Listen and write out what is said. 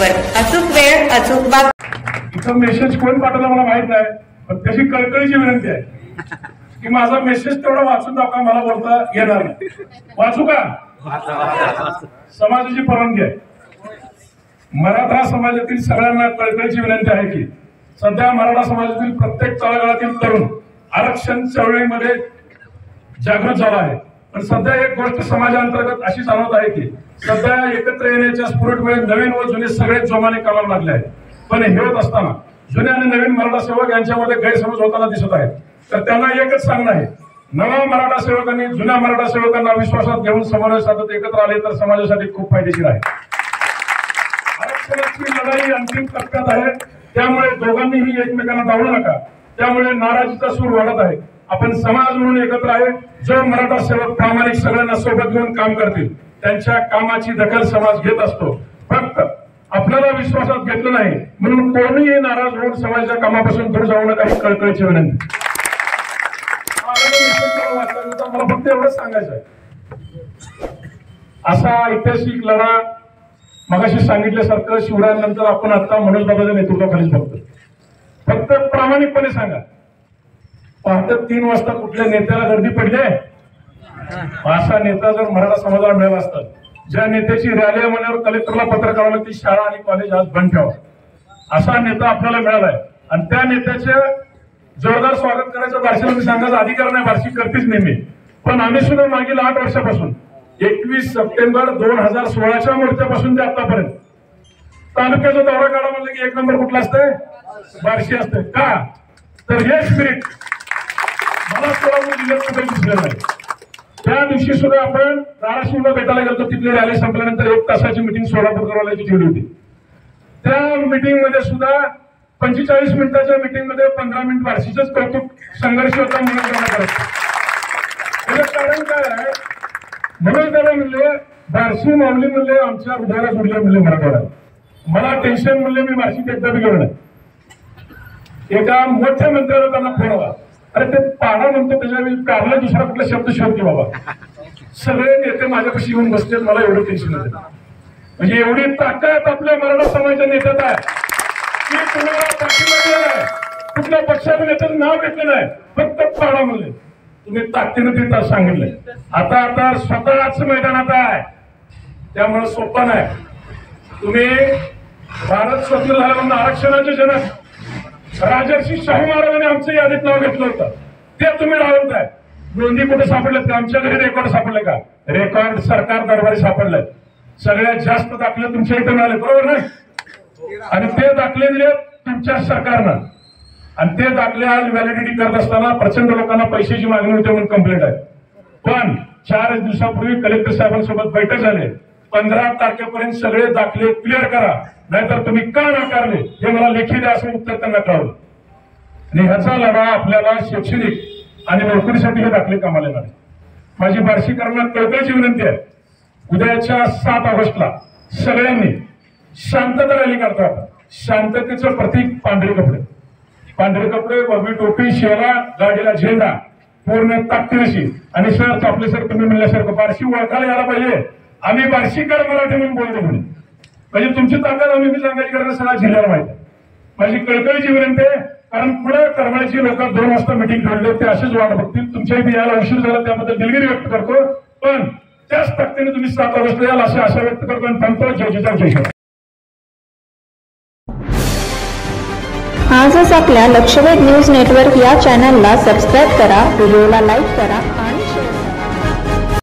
Network, अचूक वेळ अचूक बात। इथं मेसेज कोण पाठवला मला माहित नाही, पण त्याची कळकळीची विनंती आहे की माझा मेसेज तेवढा वाचून दाखवा, मला बोलता येणार नाही। वाचू का? समाजाची परवानगी आहे। मराठा समाजातील सगळ्यांना कळकळीची विनंती आहे की सध्या मराठा समाजातील प्रत्येक तळागाळातील तरुण आरक्षण चळवळीमध्ये जागृत झाला आहे। पण सध्या एक गोष्ट समाजांतर्गत अशी जाणवत आहे की सध्या एकत्र येण्याच्या स्फुरटमुळे नवीन व जुने सगळे जोमाने कामाला लागले आहेत। पण हे होत असताना जुने आणि नवीन मराठा सेवक यांच्यामध्ये गैरसमज होताना दिसत आहेत। तर त्यांना एकच सांगणं आहे, नवा मराठा सेवकांनी जुन्या मराठा सेवकांना विश्वासात घेऊन समन्वय साधत एकत्र आले तर समाजासाठी खूप फायदेशीर आहे। आरक्षणाची लढाई अंतिम टप्प्यात आहे, त्यामुळे दोघांनीही एकमेकांना डावलू नका। त्यामुळे नाराजीचा सूर वाढत आहे। आपण समाज म्हणून एकत्र आहे। जो मराठा सेवक प्रामाणिक सगळ्यांना सोबत घेऊन काम करतील त्यांच्या कामाची दखल समाज घेत असतो। फक्त आपल्याला विश्वासात घेतलं नाही म्हणून कोणीही नाराज होऊन समाजाच्या कामापासून दूर जाऊ नका ही कळकळीची विनंती। मला फक्त एवढंच सांगायचं आहे, असा ऐतिहासिक लढा मगाशी सांगितल्यासारखं शिवरायांनंतर आपण आता मनोज दादाच्या नेतृत्वाखालीच बघतो। फक्त प्रामाणिकपणे सांगा, पहाटे 3 वाजता कुठल्या नेत्याला गर्दी पडली? असा नेता जर मराठा समाजाला मिळाला असता, ज्या नेत्याची रॅली म्हणल्यावर कलेक्टरला पत्र काढावं की शाळा आणि कॉलेज आज बंद ठेवा, असा नेता आपल्याला मिळालाय। आणि त्या नेत्याचे जोरदार स्वागत करायचं बार्शीला मी सांगायचा अधिकार नाही, बार्शी करतेच नेहमी। पण आम्ही सुद्धा मागील 8 वर्षापासून 21 सप्टेंबर 2016च्या मुहूर्तापासून ते आतापर्यंत तालुक्याचा दौरा काढा म्हणलं की 1 नंबर कुठला असतंय? बार्शी असतंय। का? तर हे स्पिरिट मला जिल्ह्यात दिसलं नाही। त्या दिवशी सुद्धा आपण धाराशिवला भेटायला गेलो, तिथली रॅली संपल्यानंतर 1 तासाची मिटिंग सोलापूरकरवाल्याची ठेवली होती। त्या मिटिंग मध्ये सुद्धा 45 मिनिटाच्या मिटिंग मध्ये 15 मिनिट बार्शीचंच कौतुक संघर्ष होता म्हणून कारण काय आहे, म्हणून त्याला म्हणले बार्शी माऊली म्हणले आमच्या हृदयाला जोडले म्हणले मराठवाड्यात। मला टेन्शन म्हणले मी बार्शीत एकदा बी गेलो नाही। एका मोठ्या मंत्र्याला त्यांना फोन आला, अरे ते पाडा म्हणतो त्याच्या कारला दुसरा कुठला शब्द शोध की बाबा। सगळे नेते माझ्यापाशी येऊन बसले, मला एवढं टेन्शन होतं। म्हणजे एवढी ताकद आपल्या मराठा समाजाच्या नेत्यात आहे की कुणाला पाठिंबा नाही, कुठल्या पक्षाच्या नेत्याचं नाव घेतलं नाही, फक्त पाडा म्हणले। तुम्ही ताकदीने ते सांगितलंय। आता स्वतःच मैदानात आहे, त्यामुळे सोपं नाही। तुम्ही भारत स्वतंत्र झाला म्हणून आरक्षणाचे जनक राजर्षी शाहू महाराजांनी आमचं यादीत नाव घेतलं होतं, ते तुम्ही राहताय। नोंदी कुठे सापडलेत का? आमच्या घरी रेकॉर्ड सापडले का? रेकॉर्ड सरकार दरबारी सापडले। सगळ्यात जास्त दाखले तुमच्या इथे मिळाले, बरोबर नाही? आणि ते दाखले दिले तुमच्या सरकारनं, आणि ते दाखले आज व्हॅलिडिटी करत असताना प्रचंड लोकांना पैशाची मागणी होती म्हणून कंप्लेंट आहे। पण 4 दिवसापूर्वी कलेक्टर साहेबांसोबत बैठक झाली, 15 तारखेपर्यंत सगळे दाखले क्लिअर करा, नाहीतर तुम्ही का नाकारले हे मला लेखी द्या असं उत्तर त्यांना कळवलं। आणि ह्याचा लढा आपल्याला शैक्षणिक आणि नोकरीसाठी हे दाखले कामाला येणार। माझी बार्शीकरांना कळकळीची विनंती आहे, उद्याच्या 7 ऑगस्टला सगळ्यांनी शांतता रॅली करतो आपण। शांततेचं प्रतीक पांढरे कपडे, पांढरे कपडे, बबी टोपी, शेरा, गाडीला झेंडा, पूर्ण ताकदीशी। आणि सर आपले सर तुम्ही म्हणल्यासारखं बार्शी ओळखायला यायला पाहिजे, आम्ही बार्शीकर मराठी म्हणून बोलतो म्हणून, म्हणजे तुमची ताकद आम्ही बी सांगायची कारण सगळा जिल्ह्याला माहिती आहे। माझी कळकळीची विनंती आहे, कारण पुढे करमाळ्याची लोक 2 वाजता मिटिंग ठेवले, ते असेच वाट बघतील। तुमच्या इथे यायला उशीर झाला त्याबद्दल दिलगिरी व्यक्त करतो, पण त्याच ताकदीने तुम्ही 7 ऑगस्टला याल अशी आशा व्यक्त करतो आणि थांबतो। जय। आजच आपल्या लक्षवेध न्यूज नेटवर्क या चॅनलला सबस्क्राईब करा, व्हिडिओला लाईक करा।